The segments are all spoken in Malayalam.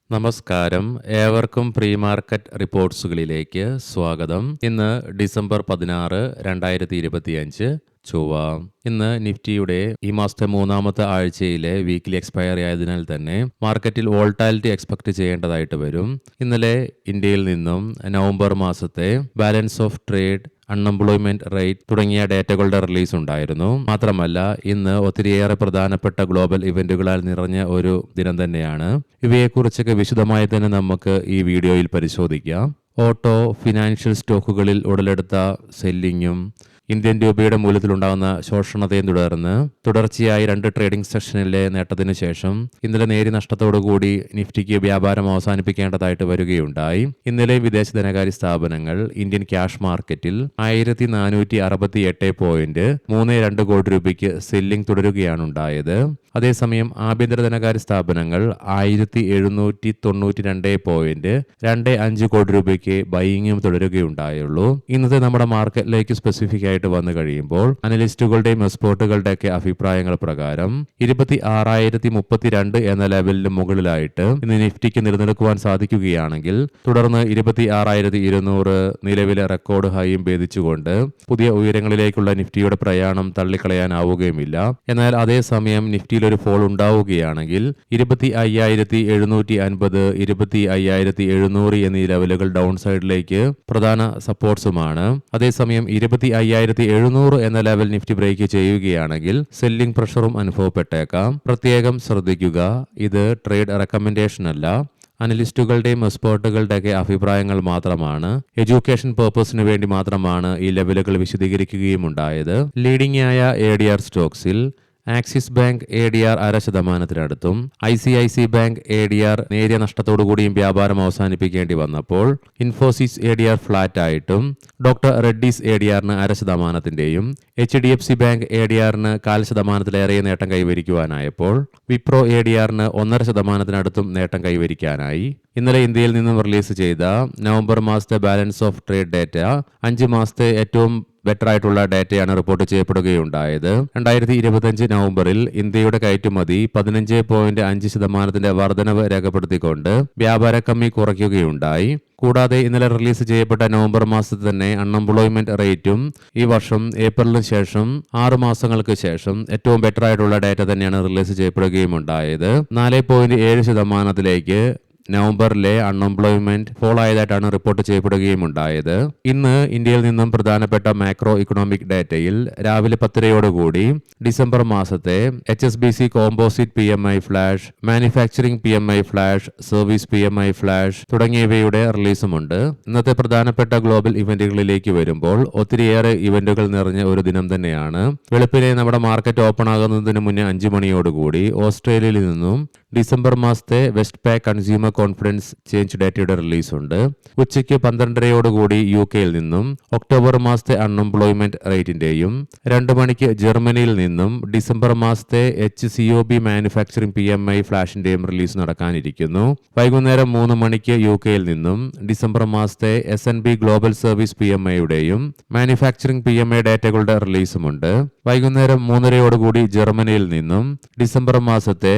നമസ്കാരം. ഏവർക്കും പ്രീ മാർക്കറ്റ് റിപ്പോർട്ട്സുകളിലേക്ക് സ്വാഗതം. ഇന്ന് ഡിസംബർ 16, 2025 ചൊവ്വ. ഇന്ന് നിഫ്റ്റിയുടെ ഈ മാസത്തെ മൂന്നാമത്തെ ആഴ്ചയിലെ വീക്ക്ലി എക്സ്പയറി ആയതിനാൽ തന്നെ മാർക്കറ്റിൽ വോൾട്ടാലിറ്റി എക്സ്പെക്ട് ചെയ്യേണ്ടതായിട്ട് വരും. ഇന്നലെ ഇന്ത്യയിൽ നിന്നും നവംബർ മാസത്തെ balance of trade, unemployment rate തുടങ്ങിയ ഡേറ്റകളുടെ റിലീസ് ഉണ്ടായിരുന്നു. മാത്രമല്ല ഇന്ന് ഒത്തിരിയേറെ പ്രധാനപ്പെട്ട ഗ്ലോബൽ ഇവന്റുകളാൽ നിറഞ്ഞ ഒരു ദിനം തന്നെയാണ്. ഇവയെക്കുറിച്ചൊക്കെ വിശദമായി തന്നെ നമുക്ക് ഈ വീഡിയോയിൽ പരിശോധിക്കാം. ഓട്ടോ, ഫിനാൻഷ്യൽ സ്റ്റോക്കുകളിൽ ഉടലെടുത്ത സെല്ലിങ്ങും ഇന്ത്യൻ രൂപയുടെ മൂല്യത്തിലുണ്ടാകുന്ന ശോഷണത്തെയും തുടർന്ന് തുടർച്ചയായി 2 ട്രേഡിംഗ് സെഷനിലെ നേട്ടത്തിനു ശേഷം ഇന്നലെ നേരിയ നഷ്ടത്തോടുകൂടി നിഫ്റ്റിക്ക് വ്യാപാരം അവസാനിപ്പിക്കേണ്ടതായിട്ട് വരികയുണ്ടായി. ഇന്നലെ വിദേശ ധനകാര്യ സ്ഥാപനങ്ങൾ ഇന്ത്യൻ ക്യാഷ് മാർക്കറ്റിൽ 1438.32 കോടി രൂപയ്ക്ക് സെല്ലിംഗ് തുടരുകയാണ് ഉണ്ടായത്. അതേസമയം ആഭ്യന്തര ധനകാര്യ സ്ഥാപനങ്ങൾ 1792.25 കോടി രൂപയ്ക്ക് ബൈയിങ്ങും തുടരുകയുണ്ടായുള്ളൂ. ഇന്നത്തെ നമ്മുടെ മാർക്കറ്റിലേക്ക് സ്പെസിഫിക് ആയിട്ട് വന്നു കഴിയുമ്പോൾ അനലിസ്റ്റുകളുടെയും എക്സ്പേർട്ടുകളുടെയൊക്കെ അഭിപ്രായങ്ങൾ പ്രകാരം 26,032 എന്ന ലെവലിന് മുകളിലായിട്ട് ഇന്ന് നിഫ്റ്റിക്ക് നിലനിൽക്കുവാൻ സാധിക്കുകയാണെങ്കിൽ തുടർന്ന് 26,200 നിലവിലെ റെക്കോർഡ് ഹൈയും ഭേദിച്ചുകൊണ്ട് പുതിയ ഉയരങ്ങളിലേക്കുള്ള നിഫ്റ്റിയുടെ പ്രയാണം തള്ളിക്കളയാനാവുകയുമില്ല. എന്നാൽ അതേസമയം നിഫ്റ്റിയിൽ ഒരു ഫോൾ ഉണ്ടാവുകയാണെങ്കിൽ 25,750, 25,700 എന്നീ ലെവലുകൾ ഡൗൺ സൈഡിലേക്ക് പ്രധാന സപ്പോർട്ട്സുമാണ്. അതേസമയം 25,700 എന്ന ലെവൽ നിഫ്റ്റി ബ്രേക്ക് ചെയ്യുകയാണെങ്കിൽ സെല്ലിംഗ് പ്രഷറും അനുഭവപ്പെട്ടേക്കാം. പ്രത്യേകം ശ്രദ്ധിക്കുക, ഇത് ട്രേഡ് റെക്കമെൻഡേഷൻ അല്ല, അനലിസ്റ്റുകളുടെയും എക്സ്പേർട്ടുകളുടെയൊക്കെ അഭിപ്രായങ്ങൾ മാത്രമാണ്. എഡ്യൂക്കേഷൻ പർപ്പസിന് വേണ്ടി മാത്രമാണ് ഈ ലെവലുകൾ വിശദീകരിക്കുകയും ഉണ്ടായത്. ലീഡിംഗ് ആയ ADR സ്റ്റോക്സിൽ Axis bank ADR 0.5%, ICICI bank ADR നേരിയ നഷ്ടത്തോടുകൂടിയും വ്യാപാരം അവസാനിപ്പിക്കേണ്ടി വന്നപ്പോൾ ഇൻഫോസിസ് ADR ഫ്ലാറ്റ് ആയിട്ടും ഡോക്ടർ റെഡ്ഡീസ് ADRന് 0.5%, HDFC ബാങ്ക് ADRന് 0.25% നേട്ടം കൈവരിക്കുവാനായപ്പോൾ വിപ്രോ ADRന് 1.5%-അടുത്തും നേട്ടം കൈവരിക്കാനായി. ഇന്നലെ ഇന്ത്യയിൽ നിന്നും റിലീസ് ചെയ്ത നവംബർ മാസത്തെ ബാലൻസ് ഓഫ് ട്രേഡ് ഡേറ്റ 5 മാസത്തെ ഏറ്റവും ബെറ്റർ ആയിട്ടുള്ള ഡേറ്റയാണ് റിപ്പോർട്ട് ചെയ്യപ്പെടുകയുണ്ടായത്. 2025 നവംബറിൽ ഇന്ത്യയുടെ കയറ്റുമതി 15.5% വർധനവ് രേഖപ്പെടുത്തിക്കൊണ്ട് വ്യാപാര കമ്മി കുറയ്ക്കുകയുണ്ടായി. കൂടാതെ ഇന്നലെ റിലീസ് ചെയ്യപ്പെട്ട നവംബർ മാസത്തിൽ തന്നെ അൺഎംപ്ലോയ്മെന്റ് റേറ്റും ഈ വർഷം ഏപ്രിലിന് ശേഷം 6 മാസങ്ങൾക്ക് ശേഷം ഏറ്റവും ബെറ്റർ ആയിട്ടുള്ള ഡേറ്റ തന്നെയാണ് റിലീസ് ചെയ്യപ്പെടുകയും ഉണ്ടായത്. 4.7% നവംബറിലെ അൺഎംപ്ലോയ്മെന്റ് ഫോൾ ആയതായിട്ടാണ് റിപ്പോർട്ട് ചെയ്യപ്പെടുകയും ഉണ്ടായത്. ഇന്ന് ഇന്ത്യയിൽ നിന്നും പ്രധാനപ്പെട്ട മാക്രോ ഇക്കണോമിക് ഡേറ്റയിൽ രാവിലെ 10:00 ഡിസംബർ മാസത്തെ HSBC composite PMI flash, manufacturing PMI flash, service PMI flash തുടങ്ങിയവയുടെ റിലീസുമുണ്ട്. ഇന്നത്തെ പ്രധാനപ്പെട്ട ഗ്ലോബൽ ഇവന്റുകളിലേക്ക് വരുമ്പോൾ ഒത്തിരിയേറെ ഇവന്റുകൾ നിറഞ്ഞ ഒരു ദിനം തന്നെയാണ്. വെളുപ്പിനെ നമ്മുടെ മാർക്കറ്റ് ഓപ്പൺ ആകുന്നതിന് മുന്നേ 5 മണിയോടുകൂടി ഓസ്ട്രേലിയയിൽ നിന്നും ഡിസംബർ മാസത്തെ west Pak consumer confidence change ഡേറ്റയുടെ റിലീസ് ഉണ്ട്. ഉച്ചയ്ക്ക് 12:30 UK നിന്നും ഒക്ടോബർ മാസത്തെ അൺഎംപ്ലോയ്മെന്റ് റേറ്റിന്റെയും 2 മണിക്ക് ജർമ്മനിയിൽ നിന്നും ഡിസംബർ മാസത്തെ HCOB മാനുഫാക്ചറിംഗ് PMI ഫ്ലാഷിന്റെയും റിലീസ് നടക്കാനിരിക്കുന്നു. വൈകുന്നേരം 3 മണിക്ക് UK നിന്നും ഡിസംബർ മാസത്തെ S&P ഗ്ലോബൽ സർവീസ് PMIയുടെയും മാനുഫാക്ചറിംഗ് PMI ഡേറ്റകളുടെ റിലീസുമുണ്ട്. വൈകുന്നേരം 3:30 ജർമ്മനിയിൽ നിന്നും ഡിസംബർ മാസത്തെ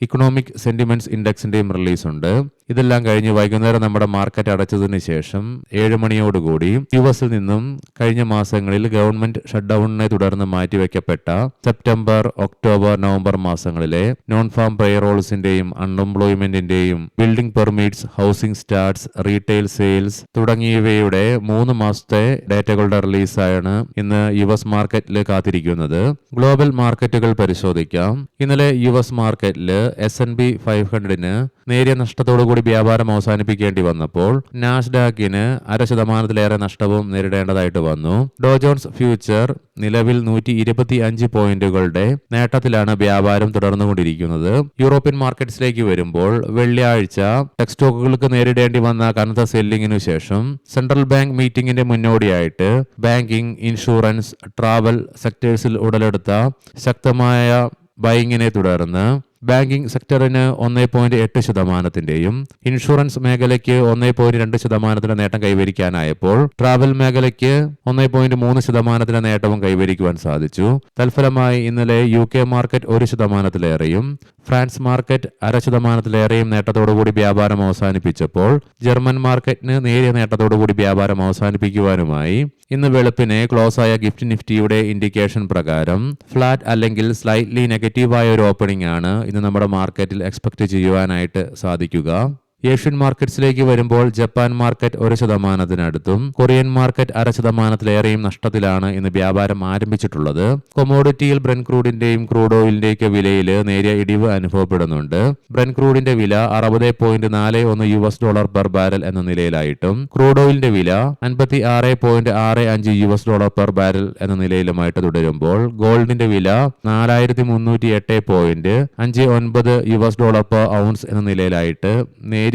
ഇക്കണോമിക് സെന്റിമെന്റ്സ് ഇൻഡെക്സിന്റെയും റിലീസ് ഉണ്ട്. ഇതെല്ലാം കഴിഞ്ഞ് വൈകുന്നേരം നമ്മുടെ മാർക്കറ്റ് അടച്ചതിന് ശേഷം 7 മണിയോടുകൂടി US നിന്നും കഴിഞ്ഞ മാസങ്ങളിൽ ഗവൺമെന്റ് ഷട്ട്ഡൌണിനെ തുടർന്ന് മാറ്റിവെക്കപ്പെട്ട സെപ്റ്റംബർ, ഒക്ടോബർ, നവംബർ മാസങ്ങളിലെ നോൺ ഫാം പേറോൾസിന്റെയും അൺഎംപ്ലോയ്മെന്റിന്റെയും building permits, housing starts, retail sales തുടങ്ങിയവയുടെ 3 മാസത്തെ ഡേറ്റകളുടെ റിലീസാണ് ഇന്ന് US മാർക്കറ്റിൽ കാത്തിരിക്കുന്നത്. ഗ്ലോബൽ മാർക്കറ്റുകൾ പരിശോധിക്കാം. ഇന്നലെ US മാർക്കറ്റിൽ S&P 500-ന് നേരിയ നഷ്ടത്തോടുകൂടി വ്യാപാരം അവസാനിപ്പിക്കേണ്ടി വന്നപ്പോൾ നാസ്ഡാക്കിന് 0.5%-ലേറെ നഷ്ടവും നേരിടേണ്ടതായിട്ട് വന്നു. ഡോ ജോൺസ് ഫ്യൂച്ചർ നിലവിൽ 125 പോയിന്റുകളുടെ നേട്ടത്തിലാണ് വ്യാപാരം തുടർന്നുകൊണ്ടിരിക്കുന്നത്. യൂറോപ്യൻ മാർക്കറ്റ്സിലേക്ക് വരുമ്പോൾ വെള്ളിയാഴ്ച ടെക് സ്റ്റോക്കുകൾക്ക് നേരിടേണ്ടി വന്ന കനത്ത സെല്ലിങ്ങിനു ശേഷം സെൻട്രൽ ബാങ്ക് മീറ്റിംഗിന്റെ മുന്നോടിയായിട്ട് ബാങ്കിംഗ്, ഇൻഷുറൻസ്, ട്രാവൽ സെക്ടേഴ്സിൽ ഉടലെടുത്ത ശക്തമായ ബൈങ്ങിനെ തുടർന്ന് ബാങ്കിംഗ് സെക്ടറിന് 1.8%, ഇൻഷുറൻസ് മേഖലയ്ക്ക് 1.2% നേട്ടം കൈവരിക്കാനായപ്പോൾ ട്രാവൽ മേഖലയ്ക്ക് 1.3% നേട്ടവും കൈവരിക്കുവാൻ സാധിച്ചു. തൽഫലമായി ഇന്നലെ UK മാർക്കറ്റ് 1%-ലേറെയും ഫ്രാൻസ് മാർക്കറ്റ് 0.5%-ലേറെയും നേട്ടത്തോടുകൂടി വ്യാപാരം അവസാനിപ്പിച്ചപ്പോൾ ജർമ്മൻ മാർക്കറ്റിന് നേരിയ നേട്ടത്തോടുകൂടി വ്യാപാരം അവസാനിപ്പിക്കുവാനുമായി ഇന്ന് വെളുപ്പിനെ ക്ലോസായ ഗിഫ്റ്റ് നിഫ്റ്റിയുടെ ഇൻഡിക്കേഷൻ പ്രകാരം ഫ്ലാറ്റ് അല്ലെങ്കിൽ സ്ലൈറ്റ്ലി നെഗറ്റീവായ ഒരു ഓപ്പണിംഗ് ആണ് ഇന്ന് നമ്മുടെ മാർക്കറ്റിൽ എക്സ്പെക്ട് ചെയ്യുവാനായിട്ട് സാധിക്കുക. ഏഷ്യൻ മാർക്കറ്റ്സിലേക്ക് വരുമ്പോൾ ജപ്പാൻ മാർക്കറ്റ് 1%-അടുത്തും കൊറിയൻ മാർക്കറ്റ് 0.5%-ലേറെയും നഷ്ടത്തിലാണ് ഇന്ന് വ്യാപാരം ആരംഭിച്ചിട്ടുള്ളത്. കൊമോഡിറ്റിയിൽ ബ്രെന്റ് ക്രൂഡിന്റെയും ക്രൂഡ് ഓയിലിന്റെയും വിലയിൽ നേരിയ ഇടിവ് അനുഭവപ്പെടുന്നുണ്ട്. ബ്രെന്റ് ക്രൂഡിന്റെ വില $60.41 പെർ ബാരൽ എന്ന നിലയിലായിട്ടും ക്രൂഡ് ഓയിലിന്റെ വില $56.65 പെർ ബാരൽ എന്ന നിലയിലുമായിട്ട് തുടരുമ്പോൾ ഗോൾഡിന്റെ വില $408.59 പെർ ഔൺസ് എന്ന നിലയിലായിട്ട് നേരിയ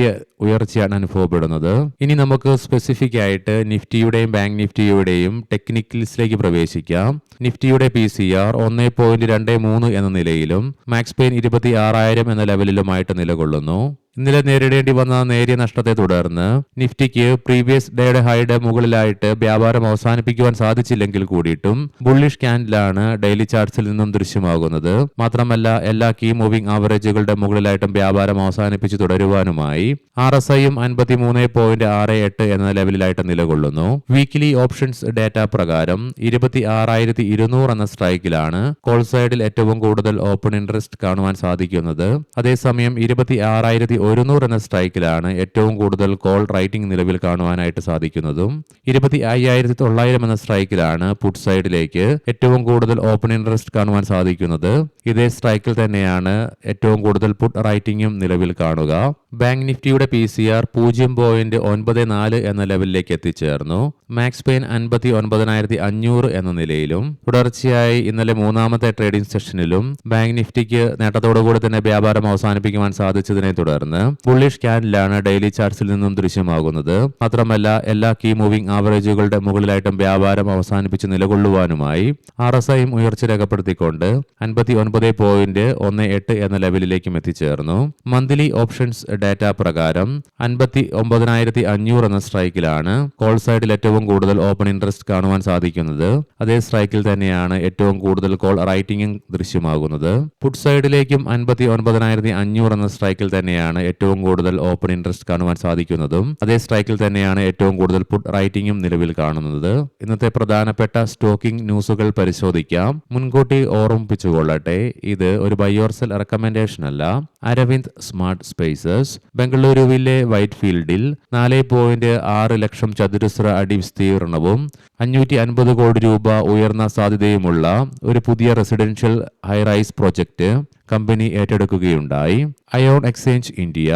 ഉയർച്ചയാണ് അനുഭവപ്പെടുന്നത്. ഇനി നമുക്ക് സ്പെസിഫിക് ആയിട്ട് നിഫ്റ്റിയുടെയും ബാങ്ക് നിഫ്റ്റിയുടെയും ടെക്നിക്കൽസിലേക്ക് പ്രവേശിക്കാം. നിഫ്റ്റിയുടെ PCR 1.23 എന്ന നിലയിലും മാക്സ് പെയിൻ 26,000 എന്ന ലെവലിലുമായിട്ട് നിലകൊള്ളുന്നു. ഇന്നലെ നേരിടേണ്ടി വന്ന നേരിയ നഷ്ടത്തെ തുടർന്ന് നിഫ്റ്റിക്ക് പ്രീവിയസ് ഡേയുടെ ഹൈയുടെ മുകളിലായിട്ട് വ്യാപാരം അവസാനിപ്പിക്കുവാൻ സാധിച്ചില്ലെങ്കിൽ കൂടിയിട്ടും ബുള്ളിഷ് ക്യാൻഡിലാണ് ഡെയിലി ചാർട്ട്സിൽ നിന്നും ദൃശ്യമാകുന്നത്. മാത്രമല്ല എല്ലാ കീ മൂവിംഗ് ആവറേജുകളുടെ മുകളിലായിട്ടും വ്യാപാരം അവസാനിപ്പിച്ച് തുടരുവാനുമായി RSIയും 53.68 എന്ന ലെവലിലായിട്ട് നിലകൊള്ളുന്നു. വീക്കിലി ഓപ്ഷൻസ് ഡാറ്റ പ്രകാരം 26,200 എന്ന സ്ട്രൈക്കിലാണ് കോൾ സൈഡിൽ ഏറ്റവും കൂടുതൽ ഓപ്പൺ ഇൻട്രസ്റ്റ് കാണുവാൻ സാധിക്കുന്നത്. അതേസമയം 26,100 എന്ന സ്ട്രൈക്കിലാണ് ഏറ്റവും കൂടുതൽ കോൾ റൈറ്റിംഗ് നിലവിൽ കാണുവാനായിട്ട് സാധിക്കുന്നതും. 25,900 എന്ന സ്ട്രൈക്കിലാണ് പുട്ട് സൈഡിലേക്ക് ഏറ്റവും കൂടുതൽ ഓപ്പൺ ഇൻട്രസ്റ്റ് കാണുവാൻ സാധിക്കുന്നത്. ഇതേ സ്ട്രൈക്കിൽ തന്നെയാണ് ഏറ്റവും കൂടുതൽ പുട്ട് റൈറ്റിംഗും നിലവിൽ കാണുക. ബാങ്ക് നിഫ്റ്റിയുടെ PCR 0.94 എന്ന ലെവലിലേക്ക് എത്തിച്ചേർന്നു. മാക്സ് പെയിൻ 59,500 എന്ന നിലയിലും തുടർച്ചയായി ഇന്നലെ മൂന്നാമത്തെ ട്രേഡിംഗ് സെഷനിലും ബാങ്ക് നിഫ്റ്റിക്ക് നേട്ടത്തോടുകൂടി തന്നെ വ്യാപാരം അവസാനിപ്പിക്കുവാൻ സാധിച്ചതിനെ തുടർന്ന് ബുള്ളിഷ് ക്യാൻഡിലാണ് ഡെയിലി ചാർട്ട്സിൽ നിന്നും ദൃശ്യമാകുന്നത്. മാത്രമല്ല എല്ലാ കീ മൂവിംഗ് ആവറേജുകളുടെ മുകളിലായിട്ടും വ്യാപാരം അവസാനിപ്പിച്ച് നിലകൊള്ളുവാനുമായി RSIയും ഉയർച്ച രേഖപ്പെടുത്തിക്കൊണ്ട് 59.18 എന്ന ലെവലിലേക്കും എത്തിച്ചേർന്നു. മന്ത്ലി ഓപ്ഷൻസ് ഡാറ്റ പ്രകാരം 59,500 എന്ന സ്ട്രൈക്കിലാണ് കോൾ സൈഡിൽ ഏറ്റവും കൂടുതൽ ഓപ്പൺ ഇൻട്രസ്റ്റ് കാണുവാൻ സാധിക്കുന്നത്. അതേ സ്ട്രൈക്കിൽ തന്നെയാണ് ഏറ്റവും കൂടുതൽ കോൾ റൈറ്റിംഗും ദൃശ്യമാകുന്നത്. പുട്ട് സൈഡിലേക്കും 59,500 എന്ന സ്ട്രൈക്കിൽ തന്നെയാണ് ഏറ്റവും കൂടുതൽ ഓപ്പൺ ഇൻട്രസ്റ്റ് കാണുവാൻ സാധിക്കുന്നതും. അതേ സ്ട്രൈക്കിൽ തന്നെയാണ് ഏറ്റവും കൂടുതൽ പുട്ട് റൈറ്റിംഗും നിലവിൽ കാണുന്നത്. ഇന്നത്തെ പ്രധാനപ്പെട്ട സ്റ്റോക്കിംഗ് ന്യൂസുകൾ പരിശോധിക്കാം. മുൻകൂട്ടി ഓർമ്മിപ്പിച്ചുകൊള്ളട്ടെ, ഇത് ഒരു ബൈ ഓർ സെൽ റെക്കമെൻഡേഷൻ അല്ല. അരവിന്ദ് സ്മാർട്ട് സ്പേസസ് ബംഗളൂരുവിലെ വൈറ്റ് ഫീൽഡിൽ 4.6 ലക്ഷം ചതുരശ്ര അടി വിസ്തീർണവും 550 കോടി രൂപ ഉയർന്ന സാധ്യതയുമുള്ള ഒരു പുതിയ റെസിഡൻഷ്യൽ ഹൈറൈസ് പ്രോജക്റ്റ് കമ്പനി ഏറ്റെടുക്കുകയുണ്ടായി. അയോൺ എക്സ്ചേഞ്ച് ഇന്ത്യ,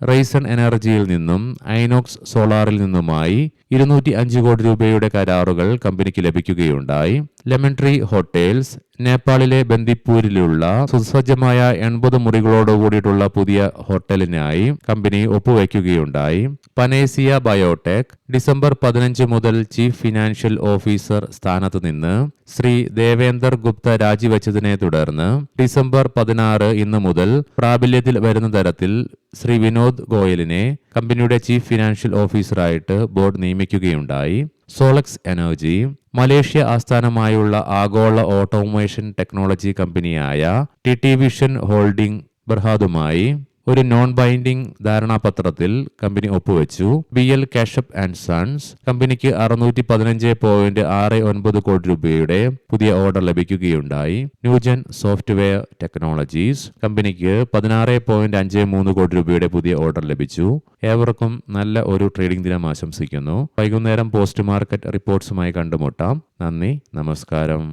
റൈസൺ എനർജിയിൽ നിന്നും ഐനോക്സ് സോളാറിൽ നിന്നുമായി 205 കോടി രൂപയുടെ കരാറുകൾ കമ്പനിക്ക് ലഭിക്കുകയുണ്ടായി. ലെമൺ ട്രീ ഹോട്ടൽസ് നേപ്പാളിലെ ബന്ദിപ്പൂരിലുള്ള സുസജ്ജമായ 80 മുറികളോടുകൂടിയിട്ടുള്ള പുതിയ ഹോട്ടലിനായി കമ്പനി ഒപ്പുവയ്ക്കുകയുണ്ടായി. പനേസിയ ബയോടെക് ഡിസംബർ 15 മുതൽ ചീഫ് ഫിനാൻഷ്യൽ ഓഫീസർ സ്ഥാനത്ത് നിന്ന് ശ്രീ ദേവേന്ദർ ഗുപ്ത രാജിവെച്ചതിനെ തുടർന്ന് ഡിസംബർ 16 ഇന്ന് മുതൽ പ്രാബല്യത്തിൽ വരുന്ന തരത്തിൽ ശ്രീ വിനോദ് ഗോയലിനെ കമ്പനിയുടെ ചീഫ് ഫിനാൻഷ്യൽ ഓഫീസറായിട്ട് ബോർഡ് നിയമിക്കുകയുണ്ടായി. സോളക്സ് എനർജി മലേഷ്യ ആസ്ഥാനമായുള്ള ആഗോള ഓട്ടോമേഷൻ ടെക്നോളജി കമ്പനിയായ TT വിഷൻ ഹോൾഡിംഗ് ബർഹാദുമായി ഒരു നോൺ ബൈൻഡിംഗ് ധാരണാപത്രത്തിൽ കമ്പനി ഒപ്പുവെച്ചു. BL കാഷപ്പ് ആൻഡ് സൺസ് കമ്പനിക്ക് 615.69 കോടി രൂപയുടെ പുതിയ ഓർഡർ ലഭിക്കുകയുണ്ടായി. ന്യൂജൻ സോഫ്റ്റ്വെയർ ടെക്നോളജീസ് കമ്പനിക്ക് 16.53 കോടി രൂപയുടെ പുതിയ ഓർഡർ ലഭിച്ചു. ഏവർക്കും നല്ല ഒരു ട്രേഡിംഗ് ദിനം ആശംസിക്കുന്നു. വൈകുന്നേരം പോസ്റ്റ് മാർക്കറ്റ് റിപ്പോർട്ട്സുമായി കണ്ടുമുട്ടാം. നന്ദി, നമസ്കാരം.